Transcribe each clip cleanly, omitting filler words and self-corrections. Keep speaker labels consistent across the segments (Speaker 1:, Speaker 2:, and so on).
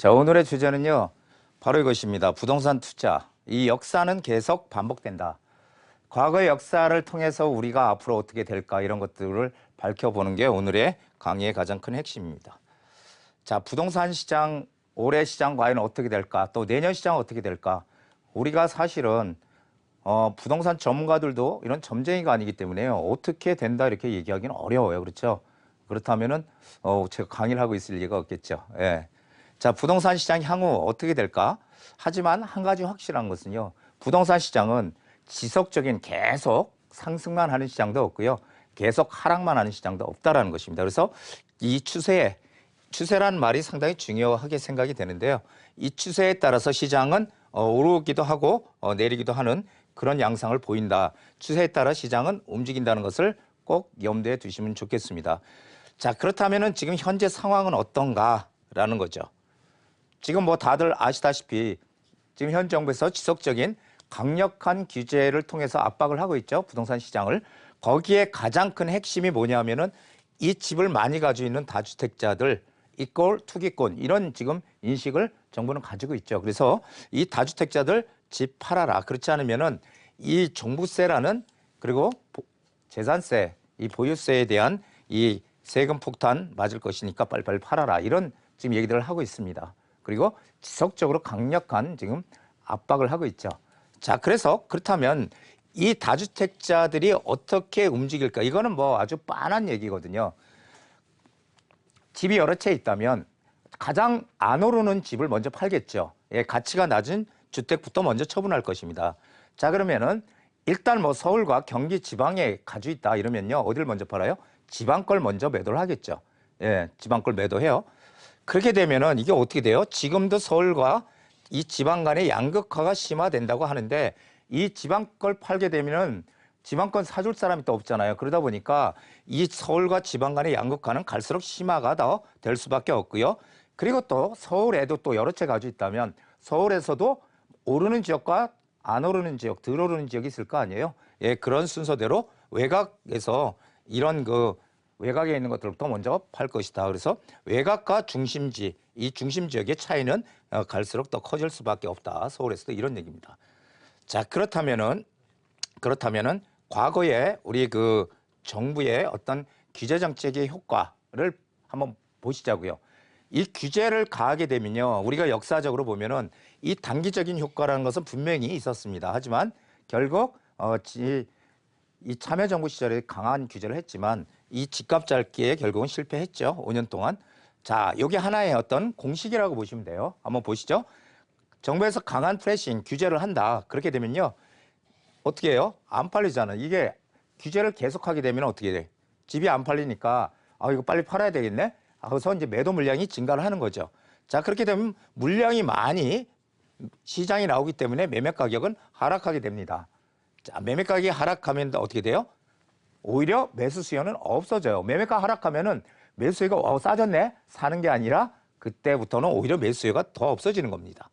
Speaker 1: 자, 오늘의 주제는요, 바로 이것입니다. 부동산 투자. 이 역사는 계속 반복된다. 과거의 역사를 통해서 우리가 앞으로 어떻게 될까 이런 것들을 밝혀보는 게 오늘의 강의의 가장 큰 핵심입니다. 자, 부동산 시장, 올해 시장 과연 어떻게 될까? 또 내년 시장 어떻게 될까? 우리가 사실은 부동산 전문가들도 이런 점쟁이가 아니기 때문에요. 어떻게 된다 이렇게 얘기하기는 어려워요. 그렇죠? 그렇다면은 제가 강의를 하고 있을 리가 없겠죠. 예. 자, 부동산 시장 향후 어떻게 될까? 하지만 한 가지 확실한 것은요. 부동산 시장은 지속적인 계속 상승만 하는 시장도 없고요. 계속 하락만 하는 시장도 없다라는 것입니다. 그래서 이 추세라는 말이 상당히 중요하게 생각이 되는데요. 이 추세에 따라서 시장은 오르기도 하고 내리기도 하는 그런 양상을 보인다. 추세에 따라 시장은 움직인다는 것을 꼭 염두에 두시면 좋겠습니다. 자, 그렇다면은 지금 현재 상황은 어떤가라는 거죠. 지금 뭐 다들 아시다시피 지금 현 정부에서 지속적인 강력한 규제를 통해서 압박을 하고 있죠. 부동산 시장을. 거기에 가장 큰 핵심이 뭐냐면은 이 집을 많이 가지고 있는 다주택자들 이꼴 투기권 이런 지금 인식을 정부는 가지고 있죠. 그래서 이 다주택자들 집 팔아라. 그렇지 않으면은 이 종부세라는 그리고 재산세, 이 보유세에 대한 이 세금 폭탄 맞을 것이니까 빨리빨리 팔아라. 이런 지금 얘기들을 하고 있습니다. 그리고 지속적으로 강력한 지금 압박을 하고 있죠. 자, 그래서 그렇다면 이 다주택자들이 어떻게 움직일까? 이거는 뭐 아주 빤한 얘기거든요. 집이 여러 채 있다면 가장 안 오르는 집을 먼저 팔겠죠. 예, 가치가 낮은 주택부터 먼저 처분할 것입니다. 자, 그러면은 일단 뭐 서울과 경기 지방에 가지고 있다 이러면요. 어디를 먼저 팔아요? 지방 걸 먼저 매도를 하겠죠. 예, 지방 걸 매도해요. 그렇게 되면은 이게 어떻게 돼요? 지금도 서울과 이 지방 간의 양극화가 심화된다고 하는데 이 지방 걸 팔게 되면은 지방권 사줄 사람이 또 없잖아요. 그러다 보니까 이 서울과 지방 간의 양극화는 갈수록 심화가 더 될 수밖에 없고요. 그리고 또 서울에도 또 여러 채 가지고 있다면 서울에서도 오르는 지역과 안 오르는 지역, 덜 오르는 지역이 있을 거 아니에요. 예, 그런 순서대로 외곽에서 이런 외곽에 있는 것들부터 먼저 팔 것이다. 그래서 외곽과 중심지, 이 중심 지역의 차이는 갈수록 더 커질 수밖에 없다. 서울에서도 이런 얘기입니다. 자, 그렇다면은 과거에 우리 그 정부의 어떤 규제 정책의 효과를 한번 보시자고요. 이 규제를 가하게 되면요. 우리가 역사적으로 보면은 이 단기적인 효과라는 것은 분명히 있었습니다. 하지만 결국 이 참여정부 시절에 강한 규제를 했지만 이 집값 잡기에 결국은 실패했죠. 5년 동안. 자, 이게 하나의 어떤 공식이라고 보시면 돼요. 한번 보시죠. 정부에서 강한 프레싱, 규제를 한다. 그렇게 되면요. 어떻게 해요? 안 팔리잖아요. 이게 규제를 계속하게 되면 어떻게 돼? 집이 안 팔리니까 이거 빨리 팔아야 되겠네? 그래서 이제 매도 물량이 증가를 하는 거죠. 자, 그렇게 되면 물량이 많이 시장이 나오기 때문에 매매 가격은 하락하게 됩니다. 자, 매매 가격이 하락하면 어떻게 돼요? 오히려 매수 수요는 없어져요. 매매가 하락하면은 매수 수요가 싸졌네? 사는 게 아니라 그때부터는 오히려 매수 수요가 더 없어지는 겁니다.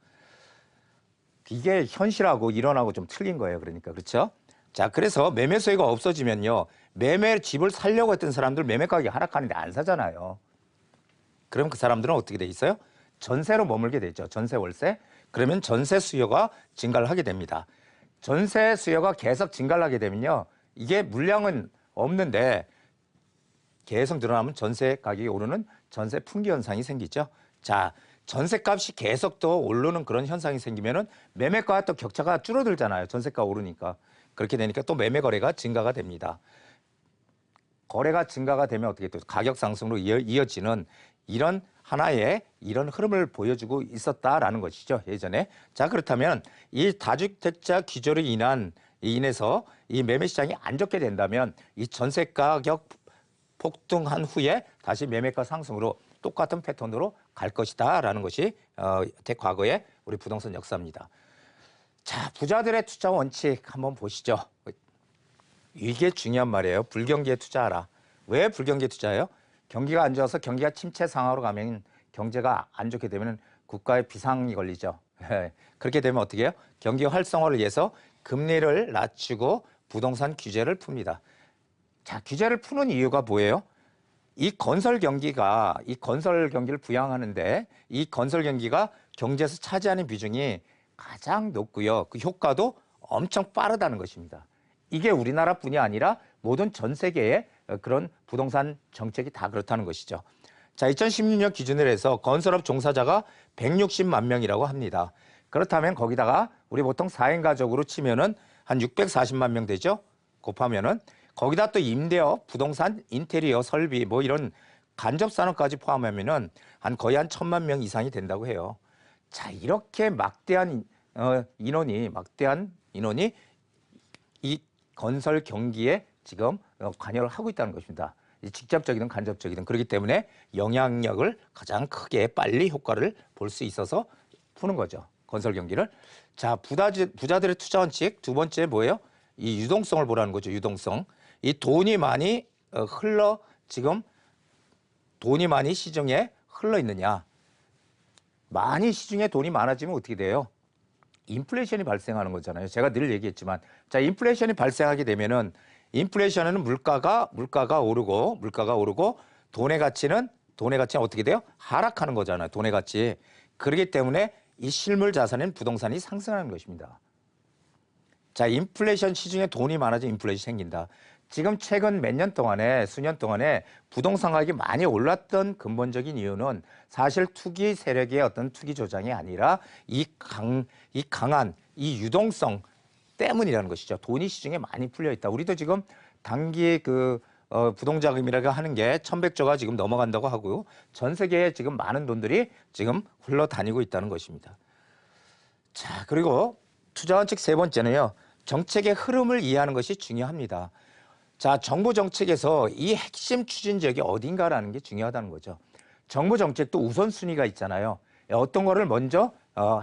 Speaker 1: 이게 현실하고 일어나고 좀 틀린 거예요. 그러니까 그렇죠? 자, 그래서 매매 수요가 없어지면요. 집을 살려고 했던 사람들 매매 가격이 하락하는데 안 사잖아요. 그럼 그 사람들은 어떻게 돼 있어요? 전세로 머물게 되죠. 전세 월세. 그러면 전세 수요가 증가를 하게 됩니다. 전세 수요가 계속 증가를 하게 되면요. 이게 물량은 없는데 계속 늘어나면 전세 가격이 오르는 전세 풍기 현상이 생기죠. 자, 전세값이 계속 더 오르는 그런 현상이 생기면은 매매가와 또 격차가 줄어들잖아요. 전세가 오르니까. 그렇게 되니까 또 매매 거래가 증가가 됩니다. 거래가 증가가 되면 어떻게 또 가격 상승으로 이어지는 이런 하나의 이런 흐름을 보여주고 있었다라는 것이죠. 예전에. 자, 그렇다면 이 다주택자 규제로 인해서 이 매매 시장이 안 좋게 된다면 이 전세 가격 폭등한 후에 다시 매매가 상승으로 똑같은 패턴으로 갈 것이다라는 것이 과거의 우리 부동산 역사입니다. 자, 부자들의 투자 원칙 한번 보시죠. 이게 중요한 말이에요. 불경기에 투자하라. 왜 불경기에 투자해요? 경기가 안 좋아서 경기가 침체 상황으로 가면 경제가 안 좋게 되면 국가의 비상이 걸리죠. 그렇게 되면 어떻게 해요? 경기 활성화를 위해서 금리를 낮추고 부동산 규제를 풉니다. 자, 규제를 푸는 이유가 뭐예요? 이 건설 경기를 부양하는데 이 건설 경기가 경제에서 차지하는 비중이 가장 높고요. 그 효과도 엄청 빠르다는 것입니다. 이게 우리나라뿐이 아니라 모든 전 세계의 그런 부동산 정책이 다 그렇다는 것이죠. 자, 2016년 기준으로 해서 건설업 종사자가 160만 명이라고 합니다. 그렇다면 거기다가 우리 보통 4인 가족으로 치면은 한 640만 명 되죠? 곱하면은 거기다 또 임대업, 부동산, 인테리어, 설비 뭐 이런 간접 산업까지 포함하면은 거의 한 1,000만 명 이상이 된다고 해요. 자, 이렇게 막대한 인원이 이 건설 경기에 지금 관여를 하고 있다는 것입니다. 직접적이든 간접적이든 그렇기 때문에 영향력을 가장 크게 빨리 효과를 볼 수 있어서 푸는 거죠. 건설 경기를. 자, 부자들의 투자 원칙 두 번째 뭐예요? 이 유동성을 보라는 거죠. 유동성. 이 돈이 많이 돈이 많이 시중에 흘러 있느냐. 많이 시중에 돈이 많아지면 어떻게 돼요? 인플레이션이 발생하는 거잖아요. 제가 늘 얘기했지만, 자, 인플레이션이 발생하게 되면은 인플레이션은 물가가 오르고 돈의 가치는 어떻게 돼요? 하락하는 거잖아요. 돈의 가치. 그렇기 때문에 이 실물 자산인 부동산이 상승하는 것입니다. 자, 인플레이션 시중에 돈이 많아지면 인플레이션이 생긴다. 지금 최근 수년 동안에 부동산 가격이 많이 올랐던 근본적인 이유는 사실 투기 세력의 어떤 투기 조장이 아니라 이 강한 유동성 때문이라는 것이죠. 돈이 시중에 많이 풀려 있다. 우리도 지금 단기 부동자금이라고 하는 게 1,100조가 지금 넘어간다고 하고요. 전 세계에 지금 많은 돈들이 지금 흘러다니고 있다는 것입니다. 자, 그리고 투자 원칙 세 번째는요. 정책의 흐름을 이해하는 것이 중요합니다. 자, 정부 정책에서 이 핵심 추진 지역이 어딘가라는 게 중요하다는 거죠. 정부 정책도 우선순위가 있잖아요. 어떤 거를 먼저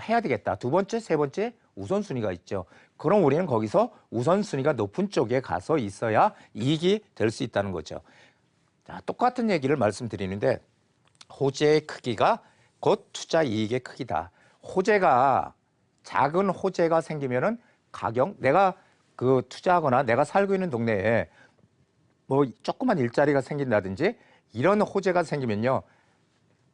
Speaker 1: 해야 되겠다. 두 번째, 세 번째 우선순위가 있죠. 그럼 우리는 거기서 우선순위가 높은 쪽에 가서 있어야 이익이 될 수 있다는 거죠. 자, 똑같은 얘기를 말씀드리는데 호재의 크기가 곧 투자 이익의 크기다. 작은 호재가 생기면은 내가 투자하거나 내가 살고 있는 동네에 뭐 조그만 일자리가 생긴다든지 이런 호재가 생기면요.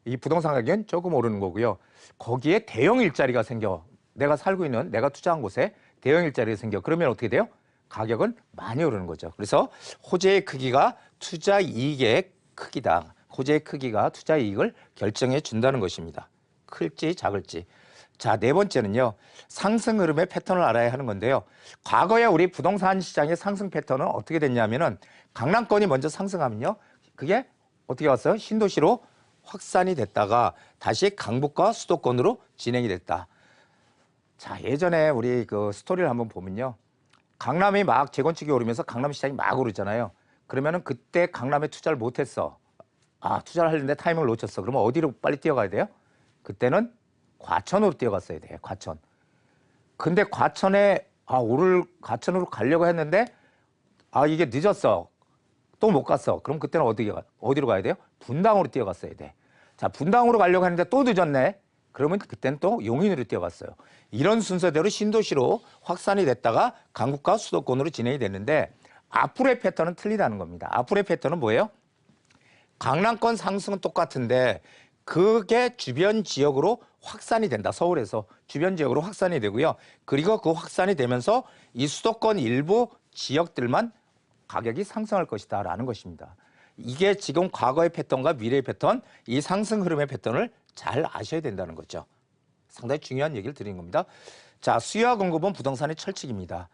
Speaker 1: 이 부동산 가격은 조금 오르는 거고요. 거기에 대형 일자리가 생겨. 내가 투자한 곳에 대형 일자리가 생겨. 그러면 어떻게 돼요? 가격은 많이 오르는 거죠. 그래서 호재의 크기가 투자 이익의 크기다. 호재의 크기가 투자 이익을 결정해 준다는 것입니다. 클지 작을지. 자, 네 번째는요. 상승 흐름의 패턴을 알아야 하는 건데요. 과거에 우리 부동산 시장의 상승 패턴은 어떻게 됐냐면은 강남권이 먼저 상승하면요. 그게 어떻게 왔어요? 신도시로 확산이 됐다가 다시 강북과 수도권으로 진행이 됐다. 자, 예전에 우리 스토리를 한번 보면요. 강남이 막 재건축이 오르면서 강남 시장이 막 오르잖아요. 그러면은 그때 강남에 투자를 못 했어. 투자를 하려는데 타이밍을 놓쳤어. 그러면 어디로 빨리 뛰어가야 돼요? 그때는 과천으로 뛰어갔어야 돼. 과천. 근데 과천으로 가려고 했는데 이게 늦었어. 또 못 갔어. 그럼 그때는 어디로 가야 돼요? 분당으로 뛰어갔어야 돼. 자, 분당으로 가려고 했는데 또 늦었네. 그러면 그때는 또 용인으로 뛰어갔어요. 이런 순서대로 신도시로 확산이 됐다가 강북과 수도권으로 진행이 됐는데 앞으로의 패턴은 틀리다는 겁니다. 앞으로의 패턴은 뭐예요? 강남권 상승은 똑같은데 그게 주변 지역으로 확산이 된다. 서울에서 주변 지역으로 확산이 되고요. 그리고 그 확산이 되면서 이 수도권 일부 지역들만 가격이 상승할 것이다 라는 것입니다. 이게 지금 과거의 패턴과 미래의 패턴, 이 상승 흐름의 패턴을 잘 아셔야 된다는 거죠. 상당히 중요한 얘기를 드리는 겁니다. 자, 수요와 공급은 부동산의 철칙입니다.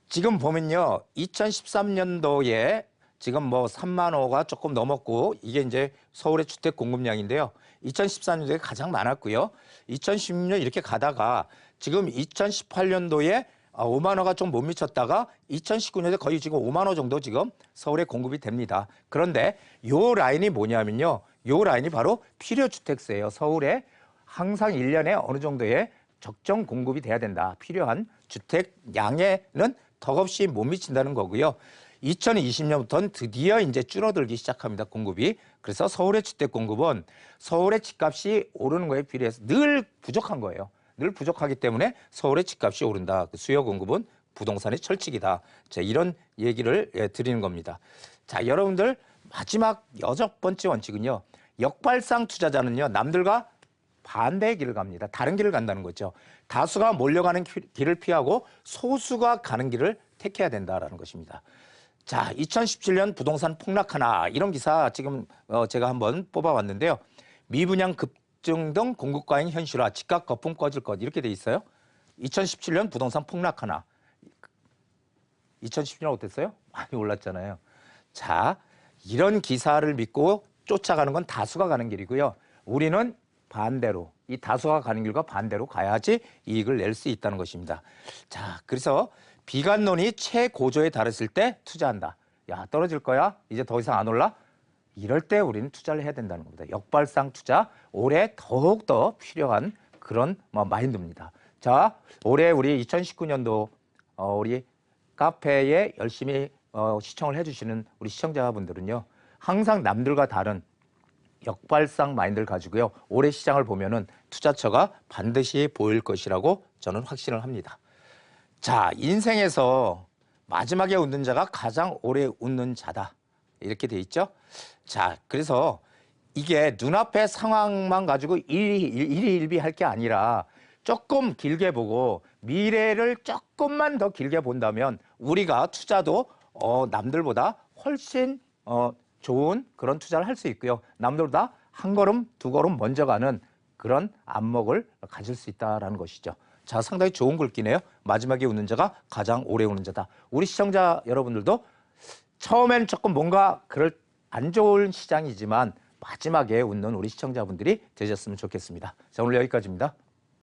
Speaker 1: 지금 보면요. 2013년도에 지금 뭐 3만 호가 조금 넘었고 이게 이제 서울의 주택 공급량인데요. 2014년도에 가장 많았고요. 2016년 이렇게 가다가 지금 2018년도에 5만 호가 좀 못 미쳤다가 2019년에 거의 지금 5만 호 정도 지금 서울에 공급이 됩니다. 그런데 요 라인이 뭐냐면요. 요 라인이 바로 필요주택세예요. 서울에 항상 1년에 어느 정도의 적정 공급이 돼야 된다. 필요한 주택 양에는 턱없이 못 미친다는 거고요. 2020년부터는 드디어 이제 줄어들기 시작합니다. 공급이. 그래서 서울의 주택 공급은 서울의 집값이 오르는 거에 비례해서 늘 부족한 거예요. 늘 부족하기 때문에 서울의 집값이 오른다. 수요 공급은 부동산의 철칙이다. 자, 이런 얘기를 드리는 겁니다. 자, 여러분들 마지막 6번째 원칙은요. 역발상 투자자는요. 남들과 반대의 길을 갑니다. 다른 길을 간다는 거죠. 다수가 몰려가는 길을 피하고 소수가 가는 길을 택해야 된다라는 것입니다. 자, 2017년 부동산 폭락하나 이런 기사 지금 제가 한번 뽑아왔는데요. 미분양 급증 등 공급 과잉 현실화, 집값 거품 꺼질 것 이렇게 돼 있어요. 2017년 부동산 폭락하나. 2017년 어땠어요? 많이 올랐잖아요. 자, 이런 기사를 믿고 쫓아가는 건 다수가 가는 길이고요. 우리는 반대로, 이 다수가 가는 길과 반대로 가야지 이익을 낼 수 있다는 것입니다. 자, 그래서 비관론이 최고조에 달했을 때 투자한다. 야, 떨어질 거야? 이제 더 이상 안 올라? 이럴 때 우리는 투자를 해야 된다는 겁니다. 역발상 투자, 올해 더욱더 필요한 그런 마인드입니다. 자, 올해 우리 2019년도 우리 카페에 열심히 시청을 해주시는 우리 시청자분들은요. 항상 남들과 다른 역발상 마인드를 가지고요. 올해 시장을 보면은 투자처가 반드시 보일 것이라고 저는 확신을 합니다. 자, 인생에서 마지막에 웃는 자가 가장 오래 웃는 자다. 이렇게 돼 있죠. 자, 그래서 이게 눈앞의 상황만 가지고 일희일비할 게 아니라 조금 길게 보고 미래를 조금만 더 길게 본다면 우리가 투자도 남들보다 훨씬 좋은 그런 투자를 할 수 있고요. 남들보다 한 걸음, 두 걸음 먼저 가는 그런 안목을 가질 수 있다는 것이죠. 자, 상당히 좋은 글귀네요. 마지막에 웃는 자가 가장 오래 웃는 자다. 우리 시청자 여러분들도 처음엔 조금 뭔가 안 좋은 시장이지만 마지막에 웃는 우리 시청자분들이 되셨으면 좋겠습니다. 자, 오늘 여기까지입니다.